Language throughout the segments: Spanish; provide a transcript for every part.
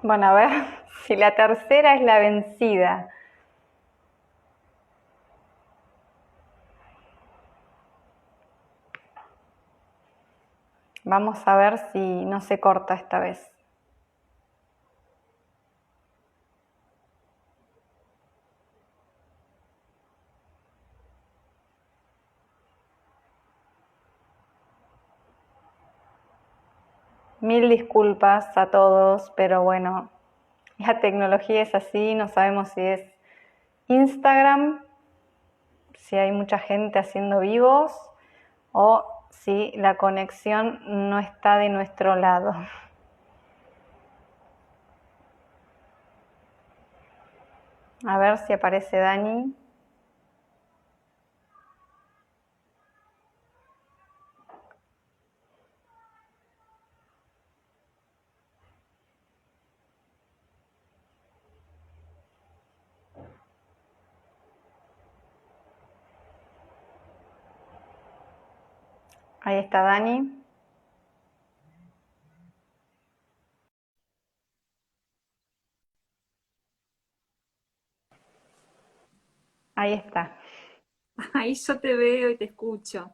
Bueno, a ver si la tercera es la vencida. Vamos a ver si no se corta esta vez. Mil disculpas a todos, pero bueno, la tecnología es así, no sabemos si es Instagram, si hay mucha gente haciendo vivos o si la conexión no está de nuestro lado. A ver si aparece Dani. Ahí está Dani. Ahí está. Ahí yo te veo y te escucho.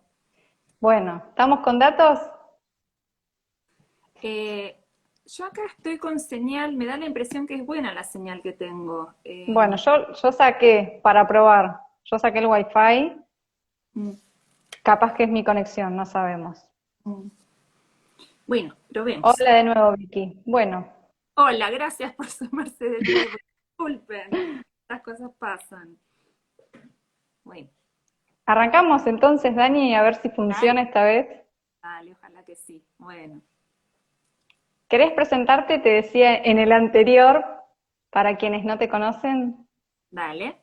Bueno, ¿estamos con datos? Eh, yo acá estoy con señal, me da la impresión que es buena la señal que tengo. Bueno, yo saqué para probar. Yo saqué el wifi. Mm, Capaz que es mi conexión, no sabemos. mm. Bueno, probemos. Hola de nuevo, Vicky. Bueno, Hola, gracias por sumarse de nuevo. Disculpen, estas cosas pasan. Bueno, arrancamos entonces, Dani, a ver si dale, funciona esta vez. dale, ojalá que sí. Bueno, ¿Querés presentarte? Te decía en el anterior, para quienes no te conocen. dale.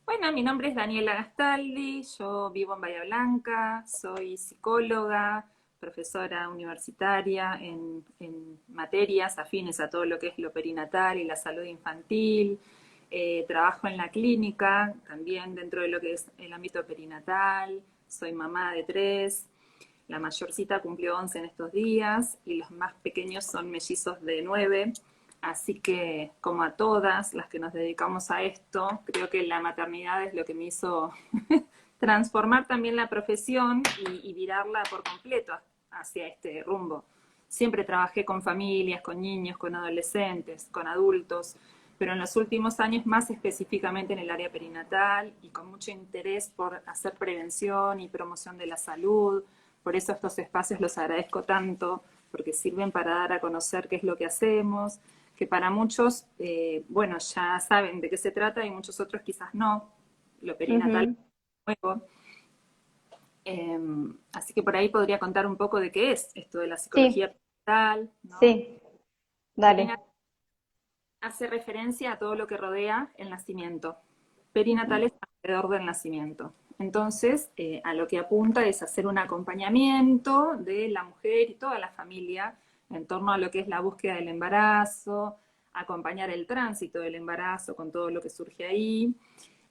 Bueno, mi nombre es Daniela Gastaldi, yo vivo en Bahía Blanca, soy psicóloga, profesora universitaria en materias afines a todo lo que es lo perinatal y la salud infantil. Trabajo en la clínica, también dentro de lo que es el ámbito perinatal. Soy mamá de tres. La mayorcita cumplió 11 en estos días y los más pequeños son mellizos de 9. Así que, como a todas las que nos dedicamos a esto, creo que la maternidad es lo que me hizo transformar también la profesión y virarla por completo hacia este rumbo. Siempre trabajé con familias, con niños, con adolescentes, con adultos, pero en los últimos años más específicamente en el área perinatal y con mucho interés por hacer prevención y promoción de la salud. Por eso estos espacios los agradezco tanto, porque sirven para dar a conocer qué es lo que hacemos, que para muchos, bueno, ya saben de qué se trata y muchos otros quizás no. Lo perinatal Ujú. es nuevo. Así que por ahí podría contar un poco de qué es esto de la psicología Sí, perinatal, ¿no? sí, dale. Perinatal hace referencia a todo lo que rodea el nacimiento. Perinatal es alrededor del nacimiento. Entonces, a lo que apunta es hacer un acompañamiento de la mujer y toda la familia en torno a lo que es la búsqueda del embarazo, acompañar el tránsito del embarazo con todo lo que surge ahí,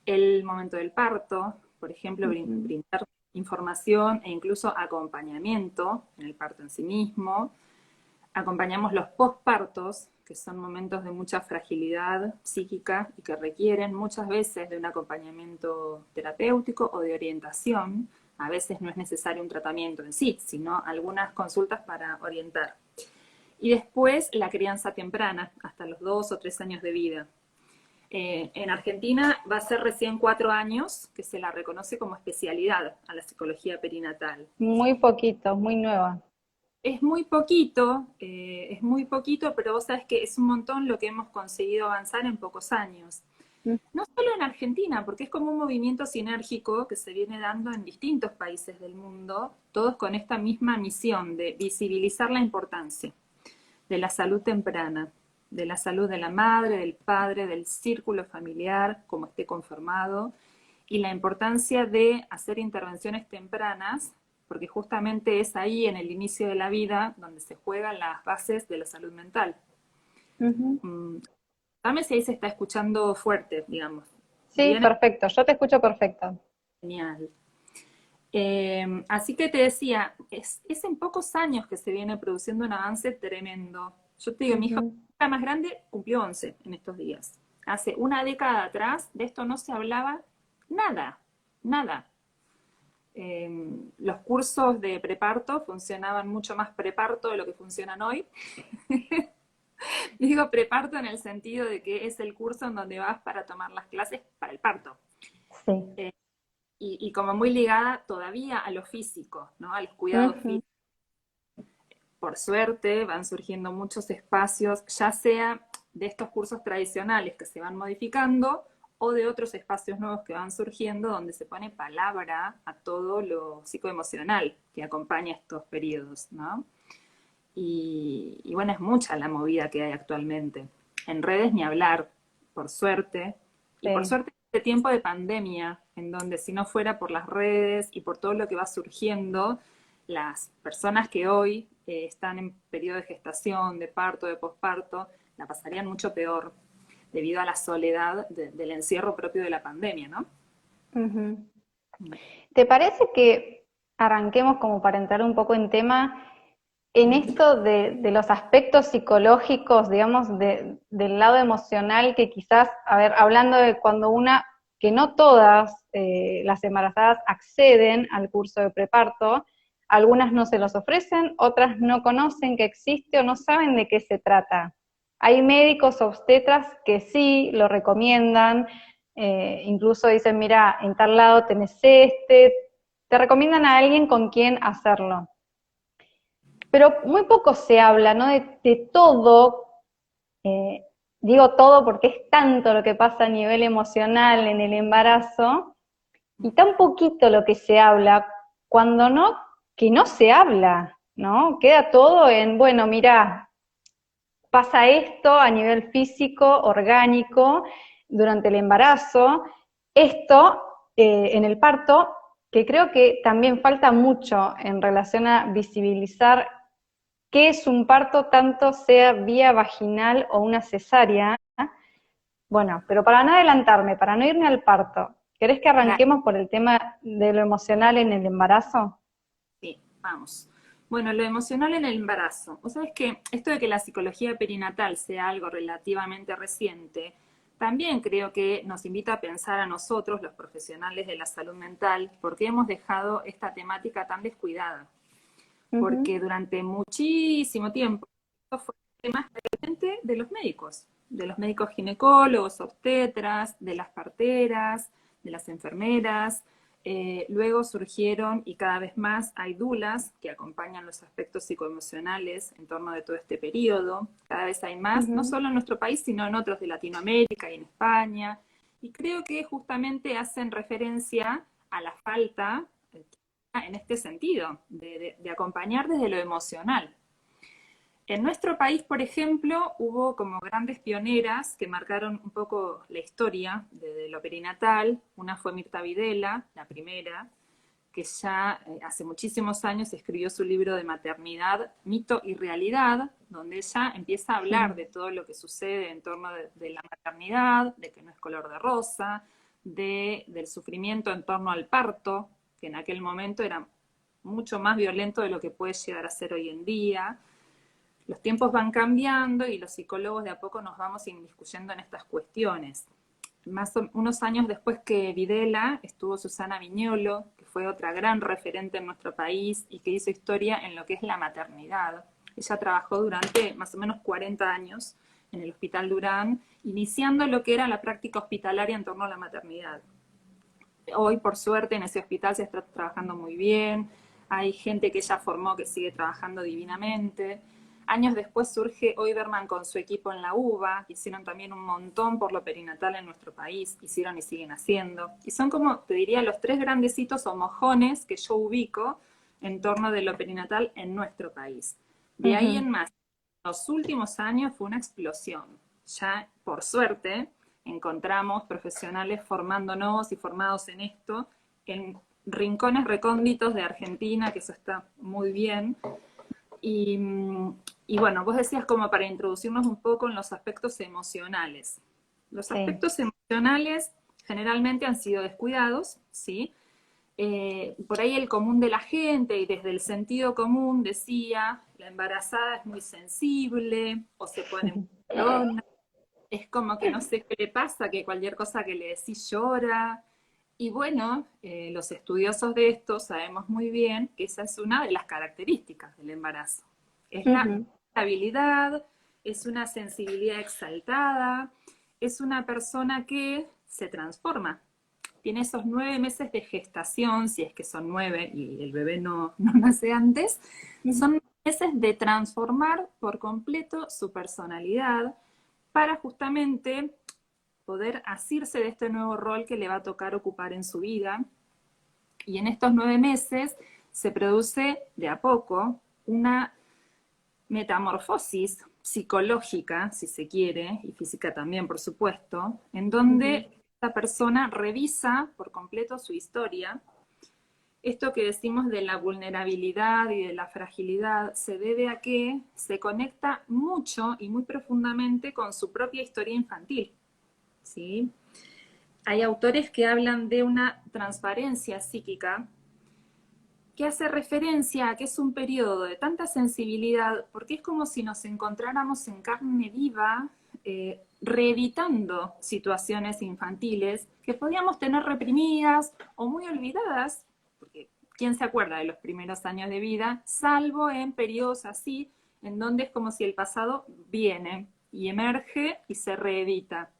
el momento del parto, por ejemplo, Ujú. brindar información e incluso acompañamiento en el parto en sí mismo. Acompañamos los pospartos, que son momentos de mucha fragilidad psíquica y que requieren muchas veces de un acompañamiento terapéutico o de orientación. A veces no es necesario un tratamiento en sí, sino algunas consultas para orientar. Y después la crianza temprana, hasta los 2 o 3 años de vida. En Argentina va a ser recién 4 años que se la reconoce como especialidad a la psicología perinatal. Muy poquito, muy nueva. Es muy poquito, pero vos sabés que es un montón lo que hemos conseguido avanzar en pocos años. No solo en Argentina, porque es como un movimiento sinérgico que se viene dando en distintos países del mundo, todos con esta misma misión de visibilizar la importancia de la salud temprana, de la salud de la madre, del padre, del círculo familiar, como esté conformado, y la importancia de hacer intervenciones tempranas, porque justamente es ahí en el inicio de la vida donde se juegan las bases de la salud mental. Ujú. Mm, Dame si ahí se está escuchando fuerte, digamos. Sí, Bien, perfecto, yo te escucho perfecto. genial. Así que te decía, es en pocos años que se viene produciendo un avance tremendo. Yo te digo, mi hija Ujú. la más grande cumplió 11 en estos días. Hace una década atrás de esto no se hablaba nada, nada. Los cursos de preparto funcionaban mucho más preparto de lo que funcionan hoy. Digo preparto en el sentido de que es el curso en donde vas para tomar las clases para el parto. Sí. Y como muy ligada todavía a lo físico, ¿no? A los cuidados físicos. Por suerte van surgiendo muchos espacios, ya sea de estos cursos tradicionales que se van modificando o de otros espacios nuevos que van surgiendo donde se pone palabra a todo lo psicoemocional que acompaña estos periodos, ¿no? Y bueno, es mucha la movida que hay actualmente. En redes ni hablar, por suerte. Y por Sí. suerte este tiempo de pandemia, en donde si no fuera por las redes y por todo lo que va surgiendo, las personas que hoy están en periodo de gestación, de parto, de posparto, la pasarían mucho peor debido a la soledad del encierro propio de la pandemia, ¿no? Ujú. ¿Te parece que arranquemos como para entrar un poco en tema en esto de los aspectos psicológicos, digamos, del lado emocional que quizás, a ver, hablando de cuando que no todas las embarazadas acceden al curso de preparto, algunas no se los ofrecen, otras no conocen que existe o no saben de qué se trata. Hay médicos obstetras que sí lo recomiendan, incluso dicen, mira, en tal lado tenés te recomiendan a alguien con quien hacerlo. Pero muy poco se habla, ¿no? De todo, eh, digo todo porque es tanto lo que pasa a nivel emocional en el embarazo, y tan poquito lo que se habla, cuando no, que no se habla, ¿no? Queda todo en, bueno, mira, pasa esto a nivel físico, orgánico, durante el embarazo, esto en el parto, que creo que también falta mucho en relación a visibilizar qué es un parto, tanto sea vía vaginal o una cesárea. Bueno, pero para no adelantarme, para no irme al parto, ¿querés que arranquemos por el tema de lo emocional en el embarazo? Sí, vamos. Bueno, lo emocional en el embarazo. Vos sabés que esto de que la psicología perinatal sea algo relativamente reciente, también creo que nos invita a pensar a nosotros, los profesionales de la salud mental, por qué hemos dejado esta temática tan descuidada. Porque Ujú. durante muchísimo tiempo esto fue tema realmente de los médicos ginecólogos, obstetras, de las parteras, de las enfermeras. Luego surgieron, y cada vez más, hay dulas que acompañan los aspectos psicoemocionales en torno de todo este periodo. Cada vez hay más, no Ujú. solo en nuestro país, sino en otros de Latinoamérica y en España. Y creo que justamente hacen referencia a la falta en este sentido, de acompañar desde lo emocional. En nuestro país, por ejemplo, hubo como grandes pioneras que marcaron un poco la historia de lo perinatal. Una fue Mirta Videla, la primera, que ya hace muchísimos años escribió su libro de maternidad, mito y realidad, donde ella empieza a hablar de todo lo que sucede en torno de la maternidad, de que no es color de rosa, del sufrimiento en torno al parto, que en aquel momento era mucho más violento de lo que puede llegar a ser hoy en día. Los tiempos van cambiando y los psicólogos de a poco nos vamos inmiscuyendo en estas cuestiones. Unos años después que Videla estuvo Susana Viñolo, que fue otra gran referente en nuestro país y que hizo historia en lo que es la maternidad. Ella trabajó durante más o menos 40 años en el Hospital Durán, iniciando lo que era la práctica hospitalaria en torno a la maternidad. Hoy, por suerte, en ese hospital se está trabajando muy bien, hay gente que ella formó que sigue trabajando divinamente. Años después surge Oiberman con su equipo en la UBA, hicieron también un montón por lo perinatal en nuestro país, hicieron y siguen haciendo. Y son como, te diría, los tres grandecitos o mojones que yo ubico en torno de lo perinatal en nuestro país. De ahí Ujú. en más, los últimos años fue una explosión. Ya, por suerte, encontramos profesionales formándonos y formados en esto en rincones recónditos de Argentina, que eso está muy bien. Y, y bueno, vos decías como para introducirnos un poco en los aspectos emocionales. Los Sí. aspectos emocionales generalmente han sido descuidados, ¿sí? por ahí el común de la gente y desde el sentido común decía, la embarazada es muy sensible o se pone muy llorona, es como que no sé qué le pasa, que cualquier cosa que le decís llora. Y bueno, los estudiosos de esto sabemos muy bien que esa es una de las características del embarazo. Es la Ujú, habilidad, es una sensibilidad exaltada, es una persona que se transforma. Tiene esos 9 meses de gestación, si es que son 9 y el bebé no nace antes, ujú. son meses de transformar por completo su personalidad para justamente poder asirse de este nuevo rol que le va a tocar ocupar en su vida. Y en estos 9 meses se produce de a poco una metamorfosis psicológica, si se quiere, y física también, por supuesto, en Ujú. donde esta persona revisa por completo su historia. Esto que decimos de la vulnerabilidad y de la fragilidad se debe a que se conecta mucho y muy profundamente con su propia historia infantil, ¿sí? Hay autores que hablan de una transparencia psíquica que hace referencia a que es un periodo de tanta sensibilidad, porque es como si nos encontráramos en carne viva, reeditando situaciones infantiles que podíamos tener reprimidas o muy olvidadas, porque ¿quién se acuerda de los primeros años de vida? Salvo en periodos así, en donde es como si el pasado viene y emerge y se reedita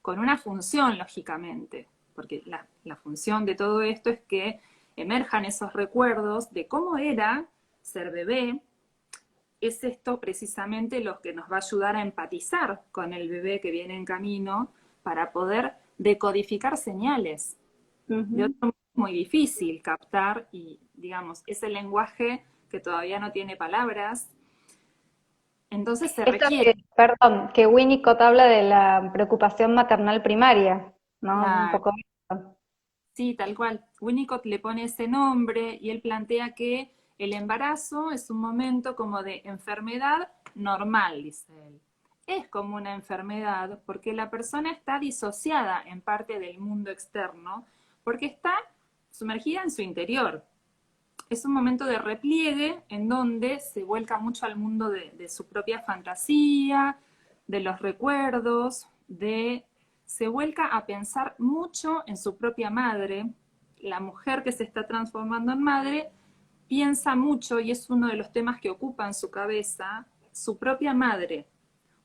con una función, lógicamente, porque la función de todo esto es que emerjan esos recuerdos de cómo era ser bebé. Es esto precisamente lo que nos va a ayudar a empatizar con el bebé que viene en camino para poder decodificar señales. De Ujú. otro modo es muy difícil captar y, digamos, ese lenguaje que todavía no tiene palabras, entonces se Esto requiere. que, perdón, que Winnicott habla de la preocupación maternal primaria, ¿no? Un La, poco eso. Sí, tal cual. Winnicott le pone ese nombre y él plantea que el embarazo es un momento como de enfermedad normal, dice él. Es como una enfermedad porque la persona está disociada en parte del mundo externo, porque está sumergida en su interior. Es un momento de repliegue en donde se vuelca mucho al mundo de su propia fantasía, de los recuerdos, se vuelca a pensar mucho en su propia madre. La mujer que se está transformando en madre piensa mucho, y es uno de los temas que ocupa en su cabeza, su propia madre,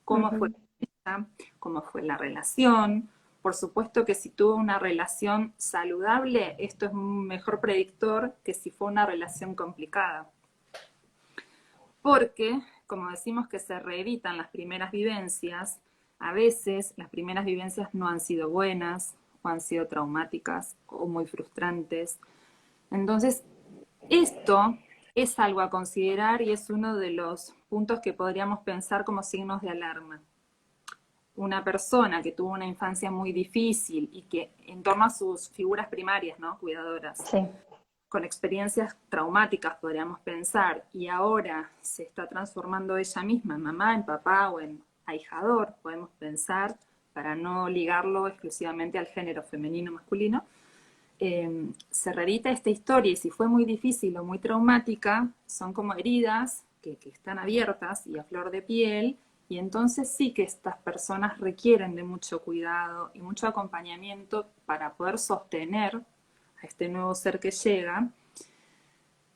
cómo fue Ujú. ella, cómo fue la relación. Por supuesto que si tuvo una relación saludable, esto es un mejor predictor que si fue una relación complicada. Porque, como decimos que se reeditan las primeras vivencias, a veces las primeras vivencias no han sido buenas, o han sido traumáticas, o muy frustrantes. Entonces, esto es algo a considerar y es uno de los puntos que podríamos pensar como signos de alarma. Una persona que tuvo una infancia muy difícil y que en torno a sus figuras primarias, ¿no? Cuidadoras, Sí. con experiencias traumáticas podríamos pensar, y ahora se está transformando ella misma en mamá, en papá o en ahijador, podemos pensar, para no ligarlo exclusivamente al género femenino o masculino, se reedita esta historia y si fue muy difícil o muy traumática, son como heridas que están abiertas y a flor de piel, y entonces sí que estas personas requieren de mucho cuidado y mucho acompañamiento para poder sostener a este nuevo ser que llega.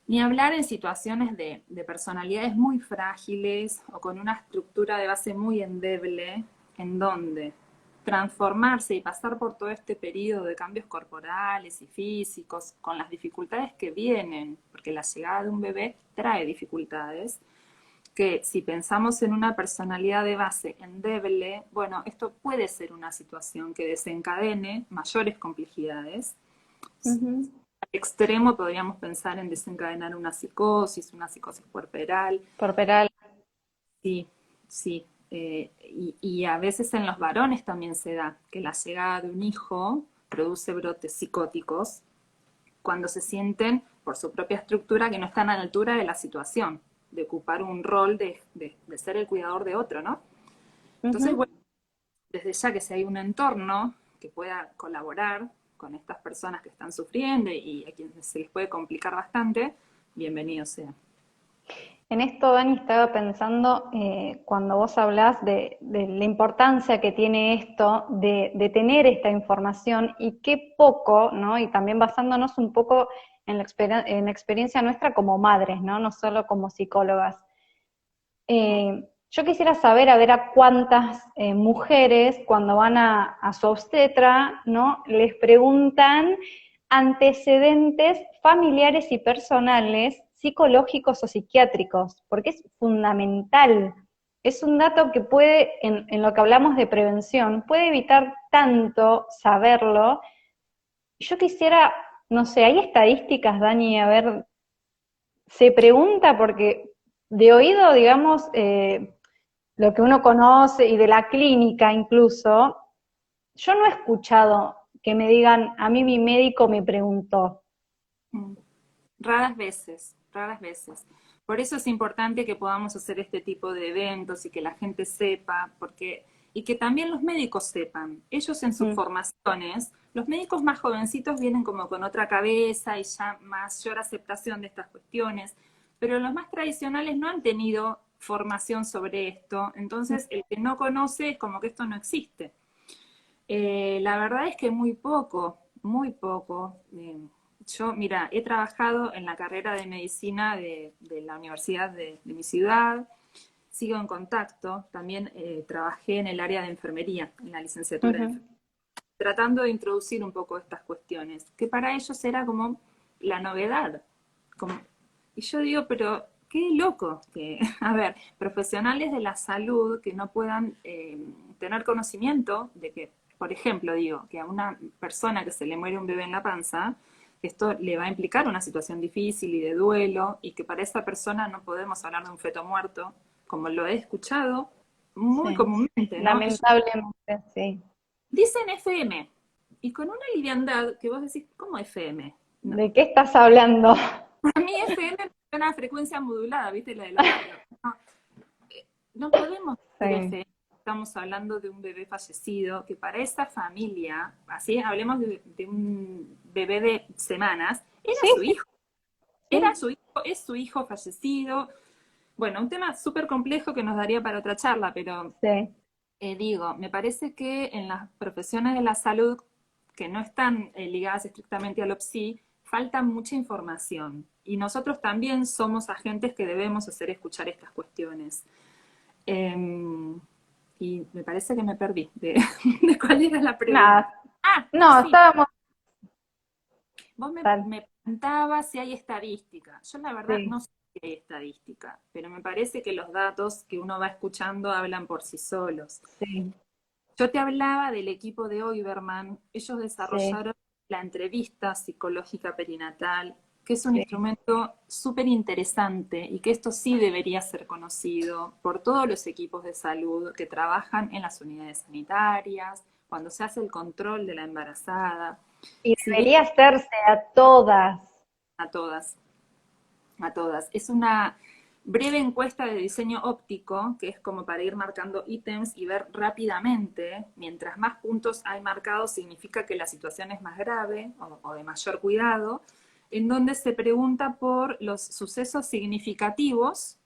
Ni hablar en situaciones de personalidades muy frágiles o con una estructura de base muy endeble, en donde transformarse y pasar por todo este periodo de cambios corporales y físicos, con las dificultades que vienen, porque la llegada de un bebé trae dificultades, que si pensamos en una personalidad de base endeble, bueno, esto puede ser una situación que desencadene mayores complejidades. Ujú. Extremo podríamos pensar en desencadenar una psicosis puerperal. Corporal. Sí, sí. Y a veces en los varones también se da que la llegada de un hijo produce brotes psicóticos cuando se sienten por su propia estructura que no están a la altura de la situación, de ocupar un rol de ser el cuidador de otro, ¿no? Entonces, Ujú. bueno, desde ya que si hay un entorno que pueda colaborar, con estas personas que están sufriendo y a quienes se les puede complicar bastante, bienvenido sea. En esto, Dani, estaba pensando, cuando vos hablás de la importancia que tiene esto, de tener esta información y qué poco, ¿no? Y también basándonos un poco en en la experiencia nuestra como madres, ¿no? No solo como psicólogas. Yo quisiera saber, a ver, a cuántas mujeres, cuando van a su obstetra, ¿no? Les preguntan antecedentes familiares y personales, psicológicos o psiquiátricos, porque es fundamental. Es un dato que puede, en lo que hablamos de prevención, puede evitar tanto saberlo. Yo quisiera, no sé, ¿hay estadísticas, Dani? A ver, se pregunta porque de oído, digamos, lo que uno conoce y de la clínica incluso, yo no he escuchado que me digan, a mí mi médico me preguntó. Mm. Raras veces, raras veces. Por eso es importante que podamos hacer este tipo de eventos y que la gente sepa, y que también los médicos sepan. Ellos en sus Mm, formaciones, los médicos más jovencitos vienen como con otra cabeza y ya mayor aceptación de estas cuestiones, pero los más tradicionales no han tenido formación sobre esto, entonces el que no conoce es como que esto no existe. La verdad es que muy poco, muy poco. Yo, mira, he trabajado en la carrera de medicina de la universidad de mi ciudad, sigo en contacto, también trabajé en el área de enfermería, en la licenciatura de ujú. enfermería, tratando de introducir un poco estas cuestiones, que para ellos era como la novedad. Como, y yo digo, pero qué loco que, a ver, profesionales de la salud que no puedan tener conocimiento de que, por ejemplo, digo, que a una persona que se le muere un bebé en la panza, esto le va a implicar una situación difícil y de duelo, y que para esa persona no podemos hablar de un feto muerto, como lo he escuchado muy Sí, comúnmente, ¿no? Ellos lamentablemente, sí. dicen FM, y con una liviandad que vos decís, ¿cómo FM? No. ¿De qué estás hablando? A mí FM es una frecuencia modulada, ¿viste? La de los radios. No, no podemos decir Sí, FM. Estamos hablando de un bebé fallecido, que para esa familia, así hablemos de un bebé de semanas, sí, era sí, su hijo, es su hijo fallecido. Bueno, un tema súper complejo que nos daría para otra charla, pero sí. digo, me parece que en las profesiones de la salud que no están ligadas estrictamente al OPSI, falta mucha información. Y nosotros también somos agentes que debemos hacer escuchar estas cuestiones. Eh, y me parece que me perdí de cuál era la pregunta. Nada, Ah, no, sí, estábamos vos tal, me preguntabas si hay estadística. Yo la verdad sí, no sé si hay estadística, pero me parece que los datos que uno va escuchando hablan por sí solos. sí, Yo te hablaba del equipo de Oiberman, ellos sí, desarrollaron la entrevista psicológica perinatal, que es un sí. instrumento súper interesante y que esto sí debería ser conocido por todos los equipos de salud que trabajan en las unidades sanitarias, cuando se hace el control de la embarazada. Y Si bien debería hacerse a todas. a todas, a todas. Es una breve encuesta de diseño óptico, que es como para ir marcando ítems y ver rápidamente. Mientras más puntos hay marcados, significa que la situación es más grave o de mayor cuidado, en donde se pregunta por los sucesos significativos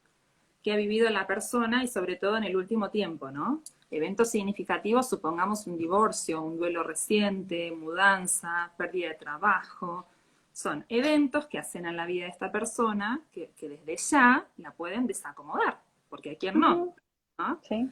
que ha vivido la persona y sobre todo en el último tiempo, ¿no? Eventos significativos, supongamos un divorcio, un duelo reciente, mudanza, pérdida de trabajo. Son eventos que hacen a la vida de esta persona que desde ya la pueden desacomodar, porque a quién no, Ujú, ¿no? sí,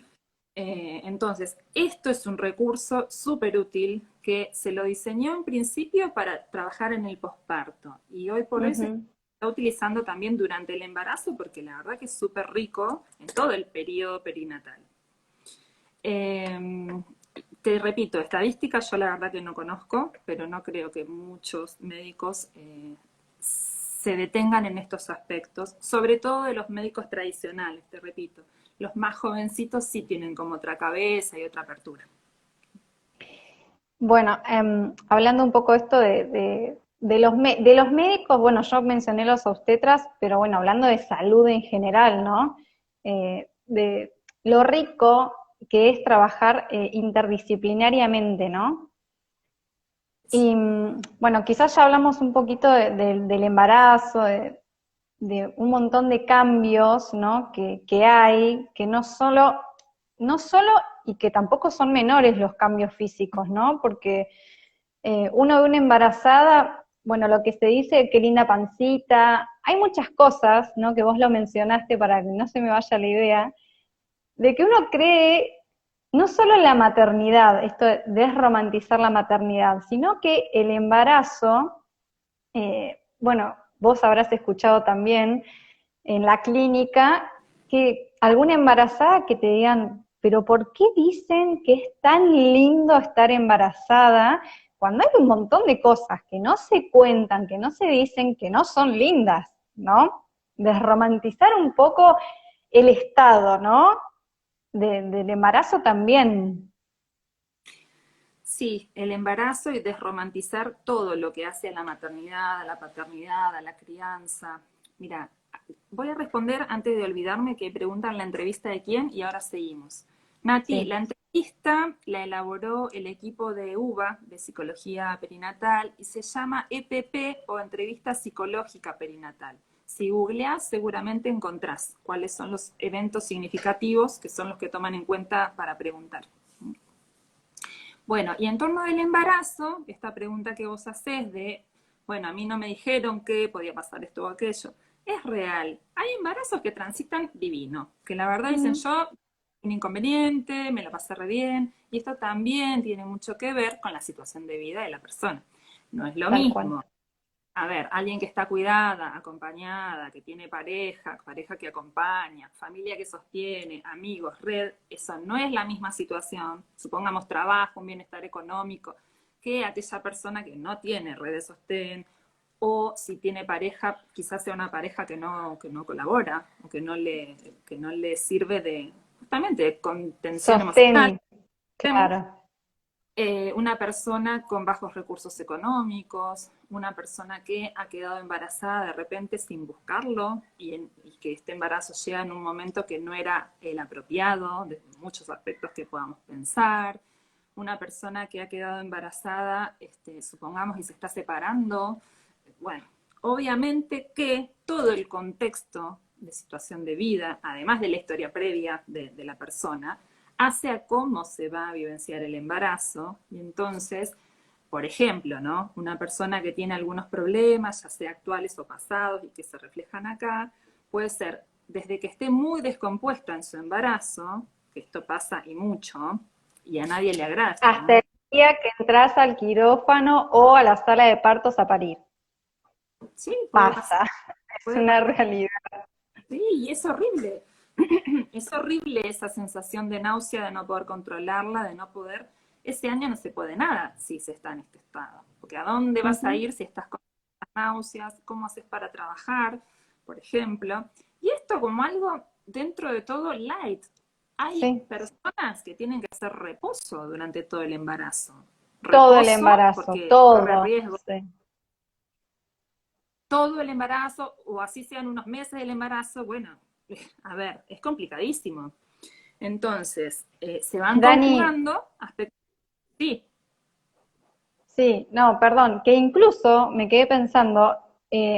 Entonces, esto es un recurso súper útil que se lo diseñó en principio para trabajar en el posparto y hoy por hoy se ujú. está utilizando también durante el embarazo porque la verdad que es súper rico en todo el periodo perinatal. Eh, Te repito, estadísticas yo la verdad que no conozco, pero no creo que muchos médicos se detengan en estos aspectos, sobre todo de los médicos tradicionales, te repito. Los más jovencitos sí tienen como otra cabeza y otra apertura. Bueno, hablando un poco esto de los médicos, bueno, yo mencioné los obstetras, pero bueno, hablando de salud en general, ¿no? De lo rico que es trabajar interdisciplinariamente, ¿no? Y bueno, quizás ya hablamos un poquito del embarazo, de un montón de cambios, ¿no? que hay, que no solo y que tampoco son menores los cambios físicos, ¿no? Porque uno ve una embarazada, bueno, lo que se dice, qué linda pancita, hay muchas cosas, ¿no? Que vos lo mencionaste para que no se me vaya la idea, de que uno cree no solo en la maternidad, esto de desromantizar la maternidad, sino que el embarazo, bueno, vos habrás escuchado también en la clínica que alguna embarazada que te digan, pero ¿por qué dicen que es tan lindo estar embarazada cuando hay un montón de cosas que no se cuentan, que no se dicen, que no son lindas, ¿no? Desromantizar un poco el estado, ¿no? Del embarazo también. Sí, el embarazo y desromantizar todo lo que hace a la maternidad, a la paternidad, a la crianza. Mira, voy a responder antes de olvidarme que preguntan la entrevista de quién y ahora seguimos. Nati, Sí. la entrevista la elaboró el equipo de UBA, de Psicología Perinatal, y se llama EPP o Entrevista Psicológica Perinatal. Si googleás, seguramente encontrás cuáles son los eventos significativos que son los que toman en cuenta para preguntar. Bueno, y en torno del embarazo, esta pregunta que vos hacés de, bueno, a mí no me dijeron que podía pasar esto o aquello, es real. Hay embarazos que transitan divino, que la verdad dicen Mm, yo, un inconveniente, me lo pasé re bien, y esto también tiene mucho que ver con la situación de vida de la persona. No es lo tal cual. mismo, a ver, alguien que está cuidada, acompañada, que tiene pareja, pareja que acompaña, familia que sostiene, amigos, red, eso no es la misma situación, supongamos trabajo, un bienestar económico, que aquella persona que no tiene red de sostén, o si tiene pareja, quizás sea una pareja que no colabora, o que no le sirve de, justamente, de contención emocional. Sostén, claro. Una persona con bajos recursos económicos, una persona que ha quedado embarazada de repente sin buscarlo y que este embarazo llega en un momento que no era el apropiado, de muchos aspectos que podamos pensar, una persona que ha quedado embarazada, supongamos, y se está separando. Bueno, obviamente que todo el contexto de situación de vida, además de la historia previa de la persona, hace a cómo se va a vivenciar el embarazo. Y entonces, por ejemplo, ¿no? Una persona que tiene algunos problemas, ya sea actuales o pasados, y que se reflejan acá, puede ser desde que esté muy descompuesta en su embarazo, que esto pasa y mucho, y a nadie le agrada esto, Hasta ¿no? el día que entras al quirófano o a la sala de partos a parir. Sí, puede pasar, Pasa, es puede una pasar. realidad. Sí, y es horrible. Es horrible esa sensación de náusea, de no poder controlarla, de no poder. Ese año no se puede nada si se está en este estado. Porque ¿a dónde vas a Ujú. ir si estás con las náuseas? ¿Cómo haces para trabajar? Por ejemplo. Y esto como algo dentro de todo light. Hay Sí, personas que tienen que hacer reposo durante todo el embarazo. todo el Reposo embarazo, porque corre todo. riesgo Sí. todo el embarazo, o así sean unos meses del embarazo, bueno, a ver, es complicadísimo. Entonces, se van Dani, conjugando aspectos. Sí, sí, no, perdón, que incluso me quedé pensando,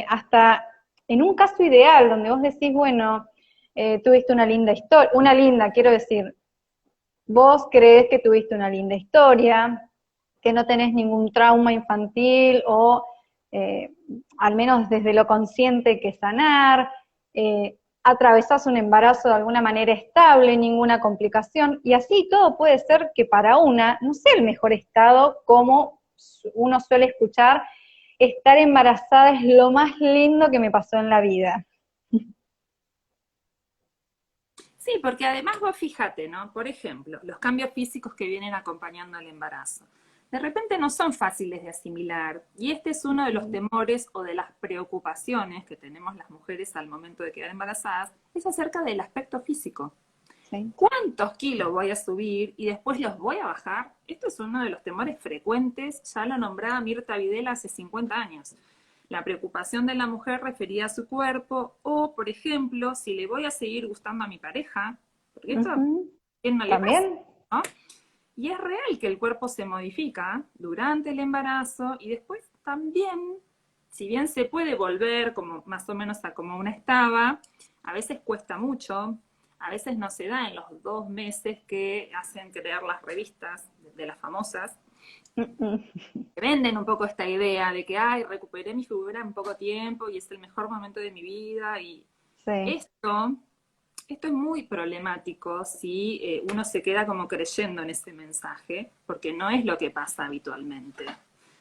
hasta en un caso ideal donde vos decís, bueno, tuviste una linda historia, una linda, quiero decir, vos creés que tuviste una linda historia, que no tenés ningún trauma infantil o eh, al menos desde lo consciente que sanar, atravesás un embarazo de alguna manera estable, ninguna complicación, y así todo puede ser que para una no sea el mejor estado, como uno suele escuchar, estar embarazada es lo más lindo que me pasó en la vida. sí, porque además vos fíjate, ¿no? Por ejemplo, los cambios físicos que vienen acompañando al embarazo. De repente no son fáciles de asimilar y este es uno de los temores o de las preocupaciones que tenemos las mujeres al momento de quedar embarazadas, es acerca del aspecto físico. Sí. ¿Cuántos kilos voy a subir y después los voy a bajar? Esto es uno de los temores frecuentes, ya lo nombraba Mirta Videla hace 50 años. La preocupación de la mujer referida a su cuerpo o, por ejemplo, si le voy a seguir gustando a mi pareja, porque esto a Ujú. quién no le pasa, ¿También? ¿no? Y es real que el cuerpo se modifica durante el embarazo y después también, si bien se puede volver como más o menos a como una estaba, a veces cuesta mucho, a veces no se da en los 2 meses que hacen creer las revistas de las famosas, que venden un poco esta idea de que, ay, recuperé mi figura en poco tiempo y es el mejor momento de mi vida. Y Sí, esto es muy problemático si uno se queda como creyendo en ese mensaje, porque no es lo que pasa habitualmente.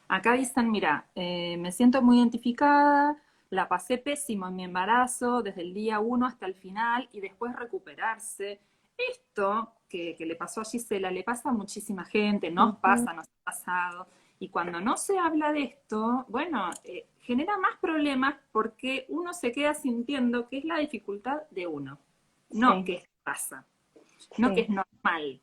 Acá dicen, mira, me siento muy identificada, la pasé pésimo en mi embarazo, desde el día 1 hasta el final, y después recuperarse. Esto que le pasó a Gisela, le pasa a muchísima gente, nos ujú, pasa, nos ha pasado, y cuando no se habla de esto, bueno, genera más problemas porque uno se queda sintiendo que es la dificultad de uno, no sí, que pasa, no que sí, es normal.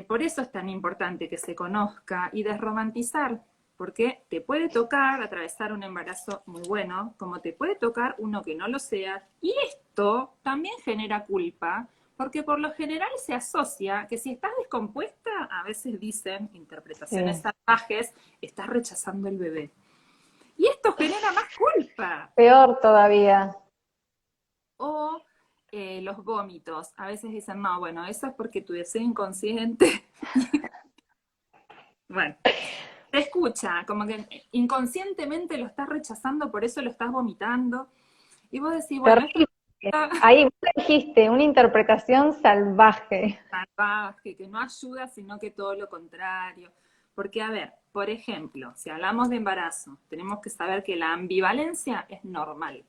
Por eso es tan importante que se conozca y desromantizar, porque te puede tocar atravesar un embarazo muy bueno, como te puede tocar uno que no lo sea, y esto también genera culpa, porque por lo general se asocia que si estás descompuesta, a veces dicen, interpretaciones sí. salvajes, estás rechazando el bebé. Y esto genera más culpa. Peor todavía. O los vómitos. A veces dicen, no, bueno, eso es porque tu deseo inconsciente. Bueno, te escucha, como que inconscientemente lo estás rechazando, por eso lo estás vomitando. Y vos decís, bueno, esto Terrible. Ahí vos dijiste, una interpretación salvaje. es salvaje, que no ayuda, sino que todo lo contrario. Porque, a ver, por ejemplo, si hablamos de embarazo, tenemos que saber que la ambivalencia es normal.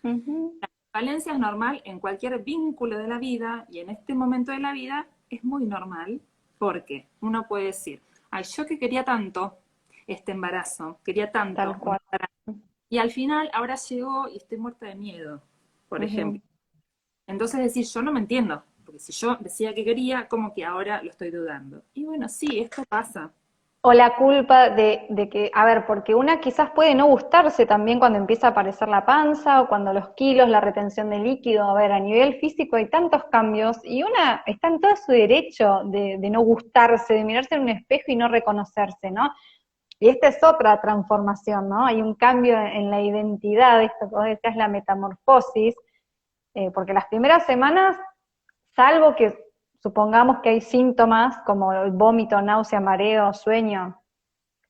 Ujú. La ambivalencia es normal en cualquier vínculo de la vida y en este momento de la vida es muy normal porque uno puede decir, ay, yo que quería tanto este embarazo, quería Tal tanto un cual. embarazo, y al final ahora llegó y estoy muerta de miedo, por ejemplo. Ujú. Entonces decir, yo no me entiendo, porque si yo decía que quería, como que ahora lo estoy dudando. Y bueno, sí, esto pasa. O la culpa de que, a ver, porque una quizás puede no gustarse también cuando empieza a aparecer la panza o cuando los kilos, la retención de líquido, a ver, a nivel físico hay tantos cambios y una está en todo su derecho de no gustarse, de mirarse en un espejo y no reconocerse, ¿no? Y esta es otra transformación, ¿no? Hay un cambio en la identidad, esto que vos decías, la metamorfosis, porque las primeras semanas, salvo que supongamos que hay síntomas como el vómito, náusea, mareo, sueño,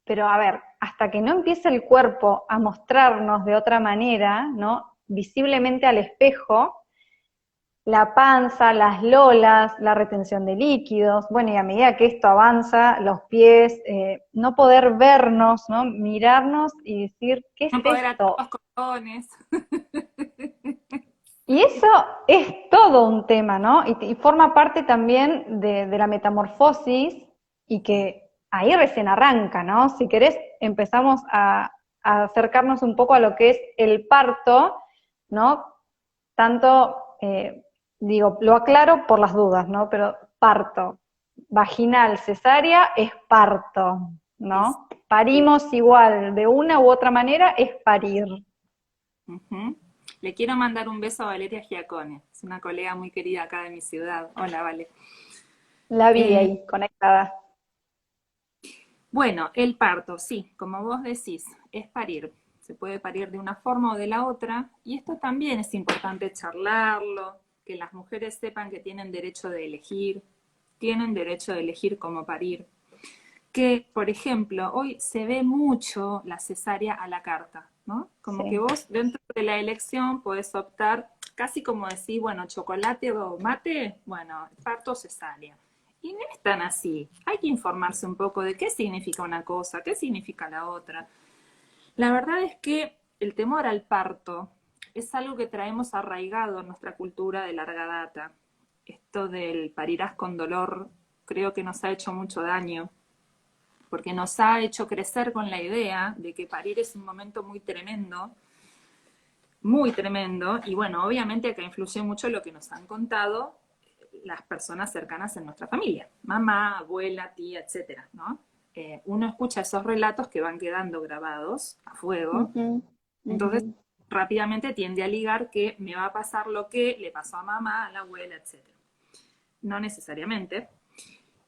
pero a ver, hasta que no empiece el cuerpo a mostrarnos de otra manera, ¿no? Visiblemente al espejo, la panza, las lolas, la retención de líquidos, bueno, y a medida que esto avanza, los pies, no poder vernos, ¿no? Mirarnos y decir, ¿qué es No poder atar esto? los cordones. Y eso es todo un tema, ¿no? Y forma parte también de la metamorfosis y que ahí recién arranca, ¿no? Si querés, empezamos a acercarnos un poco a lo que es el parto, ¿no? Tanto, digo, lo aclaro por las dudas, ¿no? Pero parto, vaginal, cesárea, es parto, Sí, ¿no? sí. Parimos igual, de una u otra manera, es parir. Ujú. Le quiero mandar un beso a Valeria Giacone, es una colega muy querida acá de mi ciudad. Hola, Vale. La vi Eh, ahí, conectada. bueno, el parto, sí, como vos decís, es parir. Se puede parir de una forma o de la otra, y esto también es importante charlarlo, que las mujeres sepan que tienen derecho de elegir cómo parir. Que, por ejemplo, hoy se ve mucho la cesárea a la carta, ¿no? Como que Sí. vos dentro de la elección podés optar, casi como decir, bueno, chocolate o mate, bueno, parto o cesárea. Y no es tan así. Hay que informarse un poco de qué significa una cosa, qué significa la otra. La verdad es que el temor al parto es algo que traemos arraigado en nuestra cultura de larga data. Esto del parirás con dolor creo que nos ha hecho mucho daño porque nos ha hecho crecer con la idea de que parir es un momento muy tremendo, y bueno, obviamente acá influye mucho lo que nos han contado las personas cercanas en nuestra familia, mamá, abuela, tía, etcétera, ¿no? Uno escucha esos relatos que van quedando grabados a fuego, Ujú, ujú. entonces rápidamente tiende a ligar que me va a pasar lo que le pasó a mamá, a la abuela, etcétera. No necesariamente.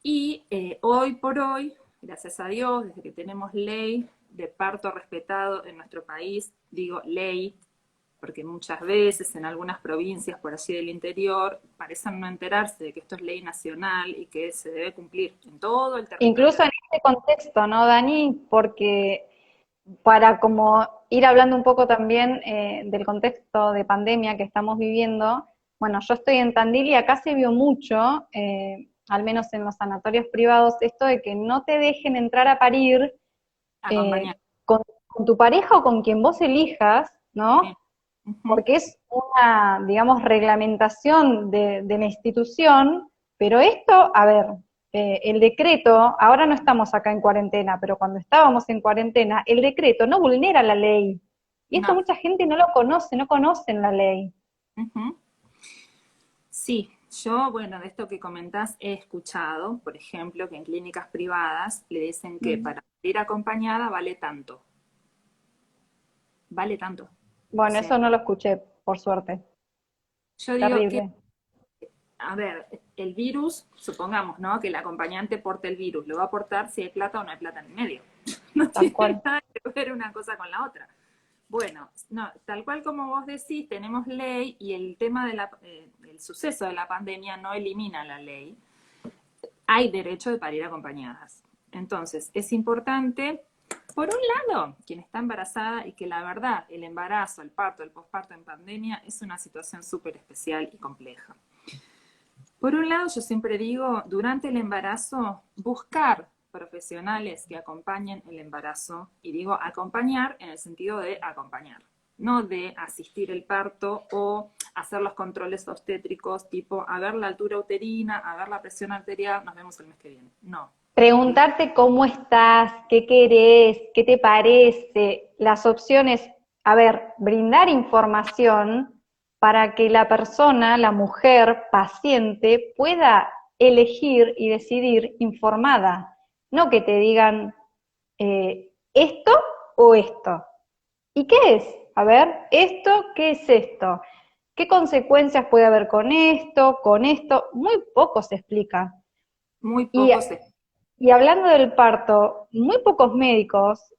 Y hoy por hoy, gracias a Dios, desde que tenemos ley de parto respetado en nuestro país, digo ley, porque muchas veces en algunas provincias por allí del interior parecen no enterarse de que esto es ley nacional y que se debe cumplir en todo el territorio. Incluso en este contexto, ¿no, Dani? Porque para como ir hablando un poco también del contexto de pandemia que estamos viviendo, bueno, yo estoy en Tandil y acá se vio mucho, al menos en los sanatorios privados, esto de que no te dejen entrar a parir Acompañar. con tu pareja o con quien vos elijas, Sí. ¿no? Ujú. Porque es una, digamos, reglamentación de la institución, pero esto, a ver, el decreto, ahora no estamos acá en cuarentena, pero cuando estábamos en cuarentena, el decreto no vulnera la ley. Y esto No. mucha gente no lo conoce, no conocen la ley. Ujú. Sí, yo, bueno, de esto que comentás he escuchado, por ejemplo, que en clínicas privadas le dicen que Mm. para ir acompañada vale tanto. O Bueno, sea, eso no lo escuché, por suerte. yo digo que, Terrible. a ver, el virus, supongamos, ¿no? Que el acompañante porte el virus, lo va a portar si hay plata o no hay plata en el medio. No Tal tiene cual. nada que ver una cosa con la otra. Bueno, no, tal cual como vos decís, tenemos ley y el tema el suceso de la pandemia no elimina la ley. Hay derecho de parir acompañadas. Entonces, es importante, por un lado, quien está embarazada y que la verdad, el embarazo, el parto, el posparto en pandemia es una situación súper especial y compleja. Por un lado, yo siempre digo, durante el embarazo, buscar profesionales que acompañen el embarazo, y digo acompañar en el sentido de acompañar, no de asistir el parto o hacer los controles obstétricos, tipo a ver la altura uterina, a ver la presión arterial, nos vemos el mes que viene. No. Preguntarte cómo estás, qué querés, qué te parece, las opciones, a ver, brindar información para que la persona, la mujer paciente, pueda elegir y decidir informada, no que te digan esto o esto. ¿Y qué es? A ver, esto, ¿qué es esto? ¿Qué consecuencias puede haber con esto, con esto? Muy poco se explica. Muy Y poco se... y hablando del parto, muy pocos médicos,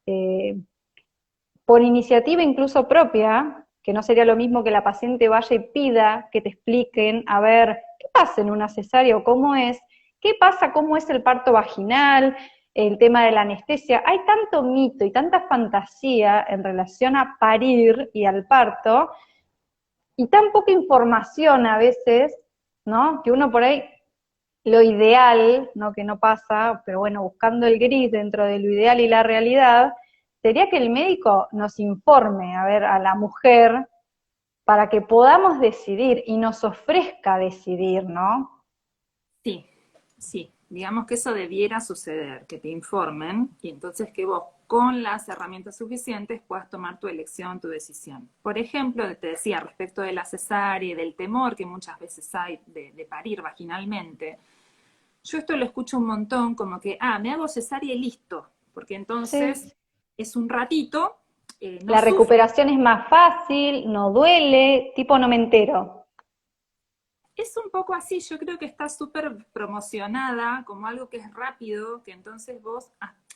por iniciativa incluso propia, que no sería lo mismo que la paciente vaya y pida que te expliquen, a ver, ¿qué pasa en una cesárea o cómo es? ¿Qué pasa? ¿Cómo es el parto vaginal? El tema de la anestesia. Hay tanto mito y tanta fantasía en relación a parir y al parto, y tan poca información a veces, ¿no? Que uno por ahí lo ideal, ¿no? Que no pasa, pero bueno, buscando el gris dentro de lo ideal y la realidad, sería que el médico nos informe, a ver, a la mujer, para que podamos decidir y nos ofrezca decidir, ¿no? Sí, sí, digamos que eso debiera suceder, que te informen y entonces que vos con las herramientas suficientes puedas tomar tu elección, tu decisión. Por ejemplo, te decía respecto de la cesárea y del temor que muchas veces hay de parir vaginalmente, yo esto lo escucho un montón como que, me hago cesárea y listo, porque Sí. entonces es un ratito, no La sufro. recuperación es más fácil, no duele, tipo no me entero. Es un poco así, yo creo que está súper promocionada como algo que es rápido, que entonces vos,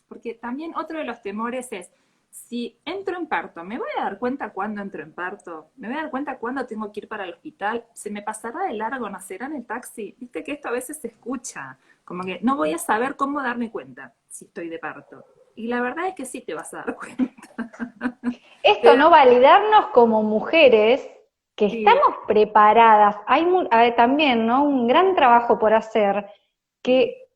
porque también otro de los temores es, si entro en parto, ¿me voy a dar cuenta cuándo entro en parto? ¿Me voy a dar cuenta cuándo tengo que ir para el hospital? ¿Se me pasará de largo? ¿Nacerá en el taxi? Viste que esto a veces se escucha, como que no voy a saber cómo darme cuenta si estoy de parto. Y la verdad es que sí te vas a dar cuenta. Esto, Te ¿no? das- Validarnos como mujeres que sí, estamos preparadas. Hay también, ¿no? Un gran trabajo por hacer, sí, que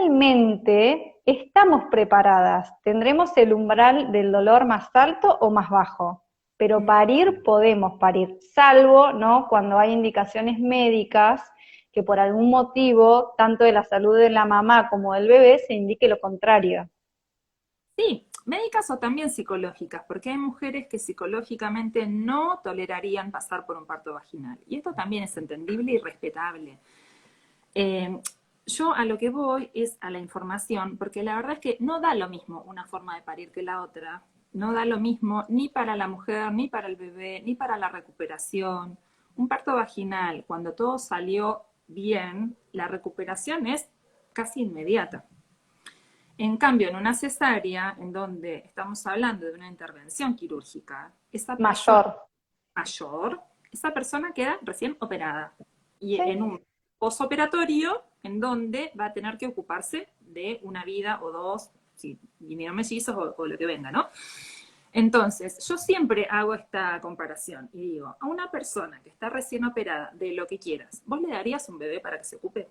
naturalmente estamos preparadas. Tendremos el umbral del dolor más alto o más bajo, pero mm, parir podemos parir, salvo, ¿no? Cuando hay indicaciones médicas que por algún motivo, tanto de la salud de la mamá como del bebé, se indique lo contrario. sí, médicas o también psicológicas, porque hay mujeres que psicológicamente no tolerarían pasar por un parto vaginal. Y esto también es entendible y respetable. Eh, yo a lo que voy es a la información, porque la verdad es que no da lo mismo una forma de parir que la otra. No da lo mismo ni para la mujer, ni para el bebé, ni para la recuperación. Un parto vaginal, cuando todo salió bien, la recuperación es casi inmediata. En cambio, en una cesárea, en donde estamos hablando de una intervención quirúrgica, esa persona Mayor. mayor, esa persona queda recién operada. Y Sí. en un posoperatorio, en donde va a tener que ocuparse de una vida o dos, si vinieron mellizos o lo que venga, ¿no? Entonces, yo siempre hago esta comparación y digo, a una persona que está recién operada de lo que quieras, ¿vos le darías un bebé para que se ocupe?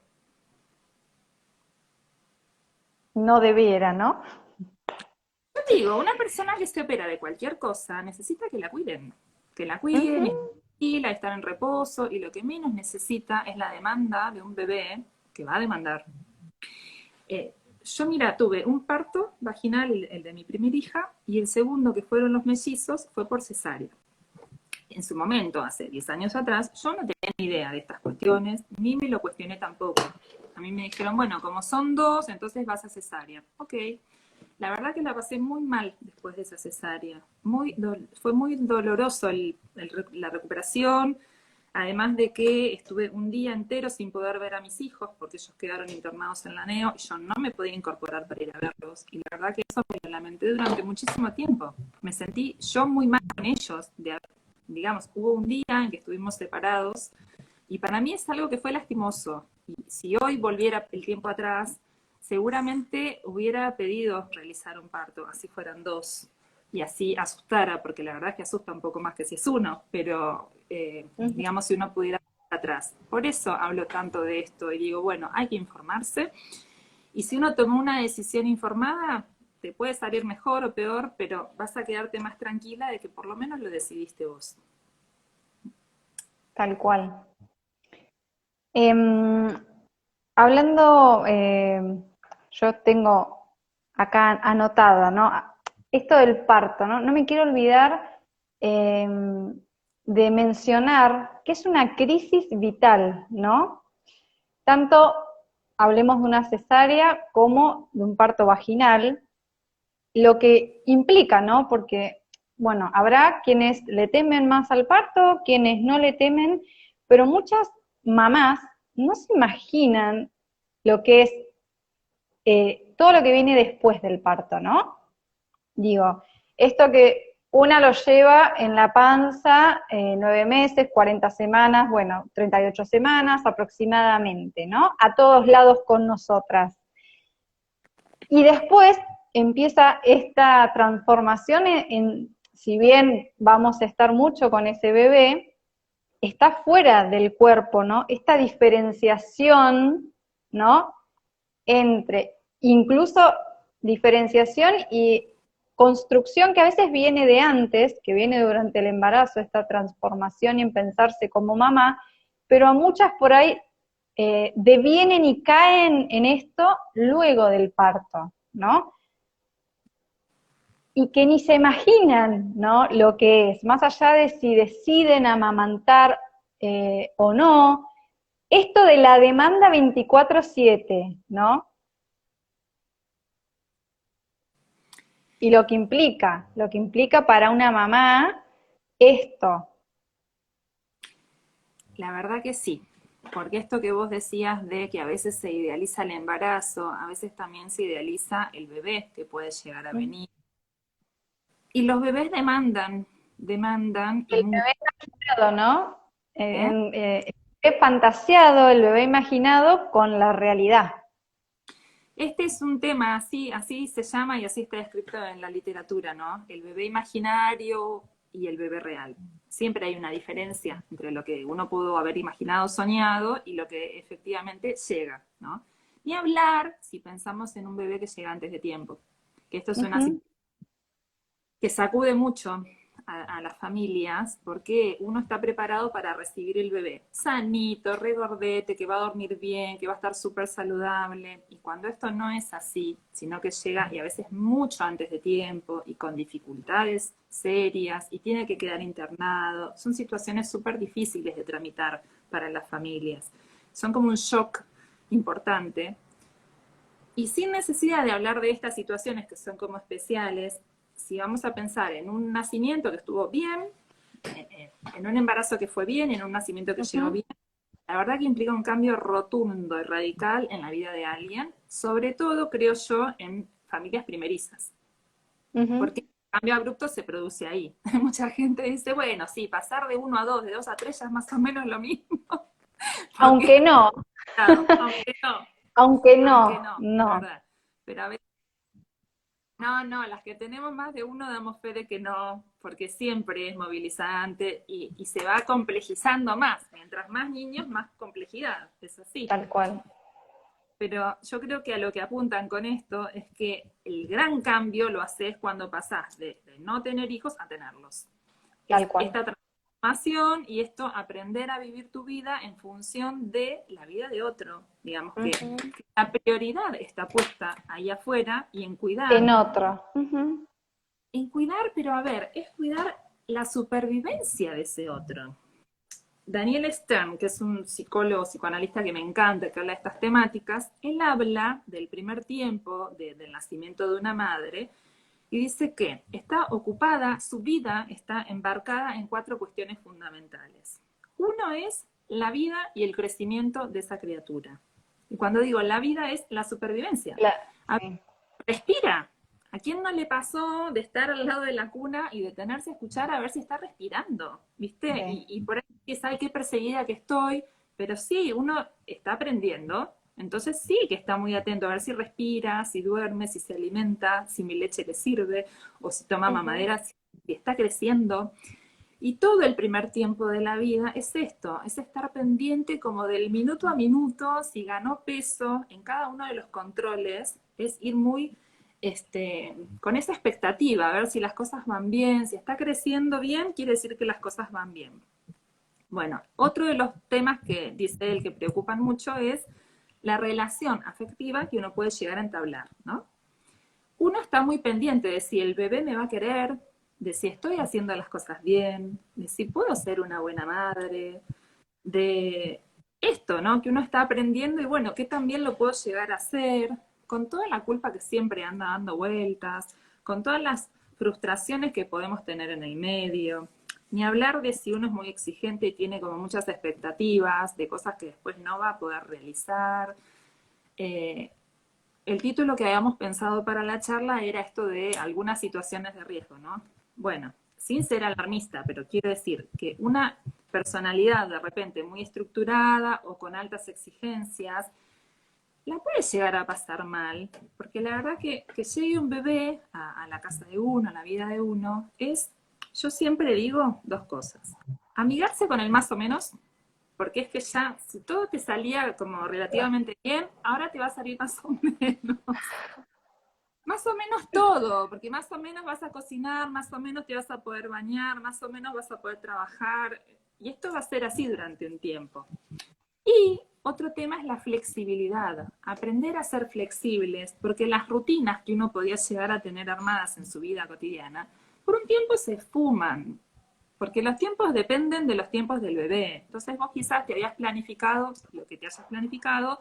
No debiera, ¿no? Yo te digo, una persona que se opera de cualquier cosa necesita que la cuiden, Ujú. y tranquila, estar en reposo, y lo que menos necesita es la demanda de un bebé que va a demandar. Yo, mira, tuve un parto vaginal, el de mi primera hija, y el segundo, que fueron los mellizos, fue por cesárea. En su momento, hace 10 años atrás, yo no tenía ni idea de estas cuestiones, ni me lo cuestioné tampoco. A mí me dijeron, bueno, como son dos, entonces vas a cesárea. Ok. La verdad que la pasé muy mal después de esa cesárea. Fue muy doloroso la recuperación, además de que estuve un día entero sin poder ver a mis hijos porque ellos quedaron internados en la NEO y yo no me podía incorporar para ir a verlos. Y la verdad que eso me lo lamenté durante muchísimo tiempo. Me sentí yo muy mal con ellos. Digamos, hubo un día en que estuvimos separados y para mí es algo que fue lastimoso. Y si hoy volviera el tiempo atrás, seguramente hubiera pedido realizar un parto, así fueran dos, y así asustara, porque la verdad es que asusta un poco más que si es uno, pero Ujú. digamos si uno pudiera atrás. Por eso hablo tanto de esto y digo, bueno, hay que informarse, y si uno toma una decisión informada, te puede salir mejor o peor, pero vas a quedarte más tranquila de que por lo menos lo decidiste vos. Tal cual. Em, hablando, yo tengo acá anotada, ¿no? Esto del parto, ¿no? No me quiero olvidar de mencionar que es una crisis vital, ¿no? Tanto hablemos de una cesárea como de un parto vaginal, lo que implica, ¿no? Porque, bueno, habrá quienes le temen más al parto, quienes no le temen, pero muchas mamás no se imaginan lo que es todo lo que viene después del parto, ¿no? Digo, esto que una lo lleva en la panza 9 meses, 40 semanas, bueno, 38 semanas aproximadamente, ¿no? A todos lados con nosotras. Y después empieza esta transformación si bien vamos a estar mucho con ese bebé, está fuera del cuerpo, ¿no? Esta diferenciación, ¿no? Entre incluso diferenciación y construcción que a veces viene de antes, que viene durante el embarazo, esta transformación y en pensarse como mamá, pero a muchas por ahí devienen y caen en esto luego del parto, ¿no? Y que ni se imaginan, ¿no? Lo que es, más allá de si deciden amamantar o no, esto de la demanda 24/7, ¿no? Y lo que implica para una mamá esto. La verdad que sí, porque esto que vos decías de que a veces se idealiza el embarazo, a veces también se idealiza el bebé que puede llegar a venir. Y los bebés demandan y El mucho. bebé imaginado, ¿no? ¿Eh? El bebé fantaseado, el bebé imaginado con la realidad. Este es un tema, así se llama y así está descrito en la literatura, ¿no? El bebé imaginario y el bebé real. Siempre hay una diferencia entre lo que uno pudo haber imaginado, soñado, y lo que efectivamente llega, ¿no? Ni hablar si pensamos en un bebé que llega antes de tiempo, que esto es una Ujú. que sacude mucho a las familias porque uno está preparado para recibir el bebé sanito, regordete, que va a dormir bien, que va a estar súper saludable. Y cuando esto no es así, sino que llega y a veces mucho antes de tiempo y con dificultades serias y tiene que quedar internado, son situaciones súper difíciles de tramitar para las familias. Son como un shock importante y sin necesidad de hablar de estas situaciones que son como especiales, si vamos a pensar en un nacimiento que estuvo bien, en un embarazo que fue bien, en un nacimiento que llegó Ujú. bien, la verdad que implica un cambio rotundo y radical en la vida de alguien, sobre todo, creo yo, en familias primerizas, Ujú. porque el cambio abrupto se produce ahí. Mucha gente dice, bueno, sí, pasar de 1 a 2, de 2 a 3 ya es más o menos lo mismo, Aunque porque, no, claro, aunque no, aunque aunque no, no, es no, verdad. Pero a veces, no, no, las que tenemos más de uno damos fe de que no, porque siempre es movilizante y se va complejizando más. Mientras más niños, más complejidad, es así. tal cual, Pero yo creo que a lo que apuntan con esto es que el gran cambio lo haces cuando pasás de no tener hijos a tenerlos. tal cual. Esta transformación y esto, aprender a vivir tu vida en función de la vida de otro. Digamos Ujú. que la prioridad está puesta ahí afuera y En otro. Ujú. en cuidar, pero a ver, es cuidar la supervivencia de ese otro. Daniel Stern, que es un psicólogo, psicoanalista que me encanta, que habla de estas temáticas, él habla del primer tiempo del nacimiento de una madre y dice que está ocupada, su vida está embarcada en 4 cuestiones fundamentales. Uno es la vida y el crecimiento de esa criatura. Y cuando digo la vida es la supervivencia. Sí. Respira. ¿A quién no le pasó de estar al lado de la cuna y detenerse a escuchar a ver si está respirando? ¿Viste? Sí. Y por ahí es, ay, qué perseguida que estoy. Pero sí, uno está aprendiendo, entonces sí que está muy atento a ver si respira, si duerme, si se alimenta, si mi leche le sirve, o si toma Ujú. mamadera, si está creciendo. Y todo el primer tiempo de la vida es esto, es estar pendiente como del minuto a minuto, si ganó peso en cada uno de los controles, es ir muy con esa expectativa, a ver si las cosas van bien, si está creciendo bien, quiere decir que las cosas van bien. Bueno, otro de los temas que dice él que preocupan mucho es la relación afectiva que uno puede llegar a entablar, ¿no? Uno está muy pendiente de si el bebé me va a querer, de si estoy haciendo las cosas bien, de si puedo ser una buena madre, de esto, ¿no? Que uno está aprendiendo y bueno, que también lo puedo llegar a hacer, con toda la culpa que siempre anda dando vueltas, con todas las frustraciones que podemos tener en el medio. Ni hablar de si uno es muy exigente y tiene como muchas expectativas de cosas que después no va a poder realizar. Eh, el título que habíamos pensado para la charla era esto de algunas situaciones de riesgo, ¿no? Bueno, sin ser alarmista, pero quiero decir que una personalidad de repente muy estructurada o con altas exigencias, la puede llegar a pasar mal, porque la verdad que llegue un bebé a la casa de uno, a la vida de uno, es, yo siempre digo 2 cosas. Amigarse con el más o menos, porque es que ya, si todo te salía como relativamente bien, ahora te va a salir más o menos. Más o menos todo, porque más o menos vas a cocinar, más o menos te vas a poder bañar, más o menos vas a poder trabajar, y esto va a ser así durante un tiempo. Y otro tema es la flexibilidad, aprender a ser flexibles, porque las rutinas que uno podía llegar a tener armadas en su vida cotidiana, por un tiempo se esfuman, porque los tiempos dependen de los tiempos del bebé. Entonces vos quizás te habías planificado lo que te hayas planificado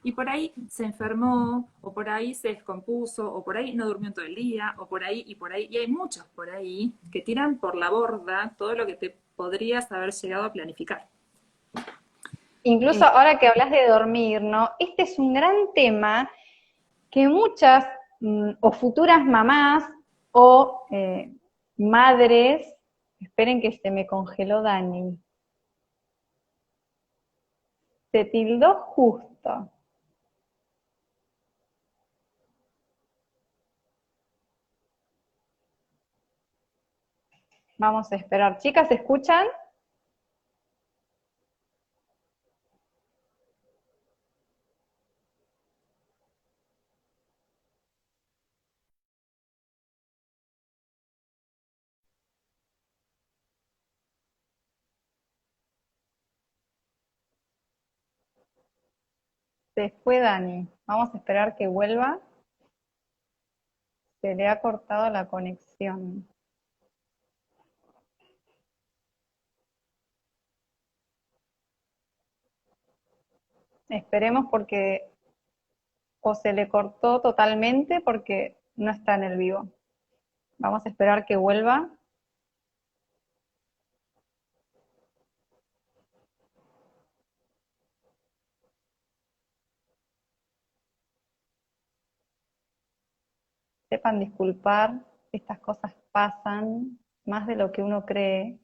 y por ahí se enfermó, o por ahí se descompuso, o por ahí no durmió todo el día, o por ahí y por ahí. Y hay muchos por ahí que tiran por la borda todo lo que te podrías haber llegado a planificar. Incluso Eh, ahora que hablas de dormir, ¿no? Este es un gran tema que muchas o futuras mamás o madres, esperen que se me congeló Dani, se tildó justo. Vamos a esperar. Chicas, ¿se escuchan? Se fue Dani. Vamos a esperar que vuelva. Se le ha cortado la conexión. Esperemos porque o se le cortó totalmente porque no está en el vivo. Vamos a esperar que vuelva. sepan disculpar, estas cosas pasan más de lo que uno cree.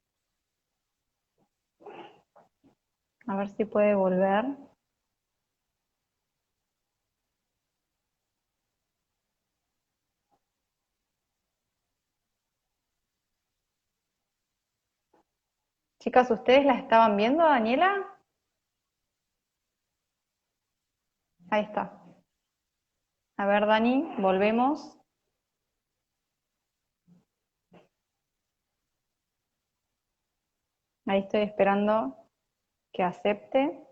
A ver si puede volver. Chicas, ¿ustedes la estaban viendo, Daniela? Ahí está. A ver, Dani, volvemos. Ahí estoy esperando que acepte.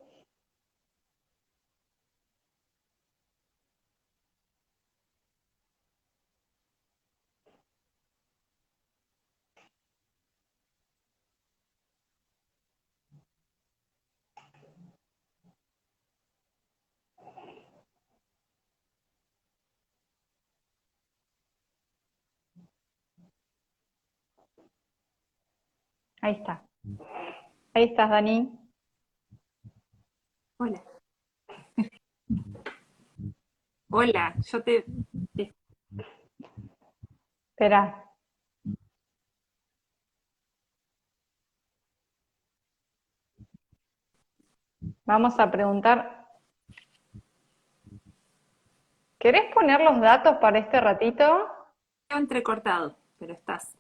Ahí está. Ahí estás, Dani. Hola. Hola, te- Espera. Vamos a preguntar. ¿Querés poner los datos para este ratito? veo entrecortado, pero estás.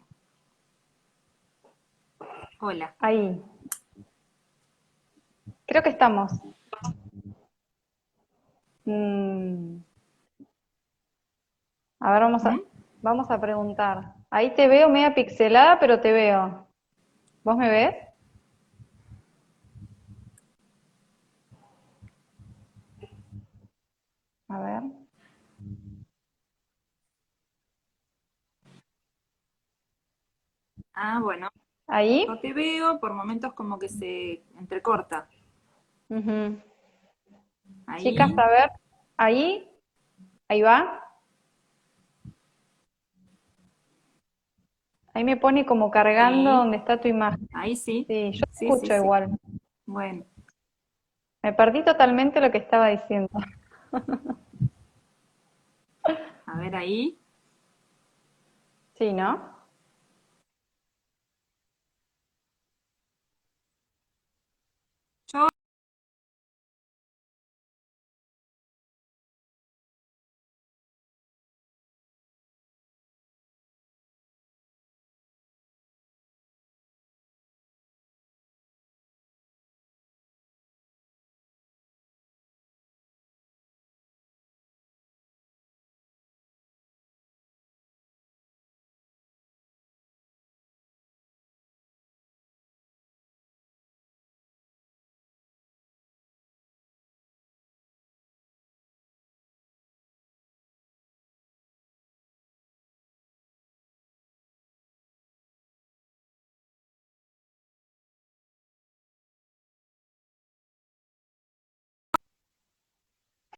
Hola. Ahí. Creo que estamos. Mm, A ver, ¿Mm? vamos a preguntar. Ahí te veo media pixelada, pero te veo. ¿Vos me ves? A ver. Ah, bueno, Ahí. yo te veo, por momentos como que se entrecorta. Ujú. Chicas, Ahí, a ver. Ahí. Ahí va. Ahí me pone como cargando sí, donde está tu imagen. ahí sí, Sí, yo te sí, sí, escucho sí. igual. Bueno, Me perdí totalmente lo que estaba diciendo. a ver ahí. Sí, ¿no?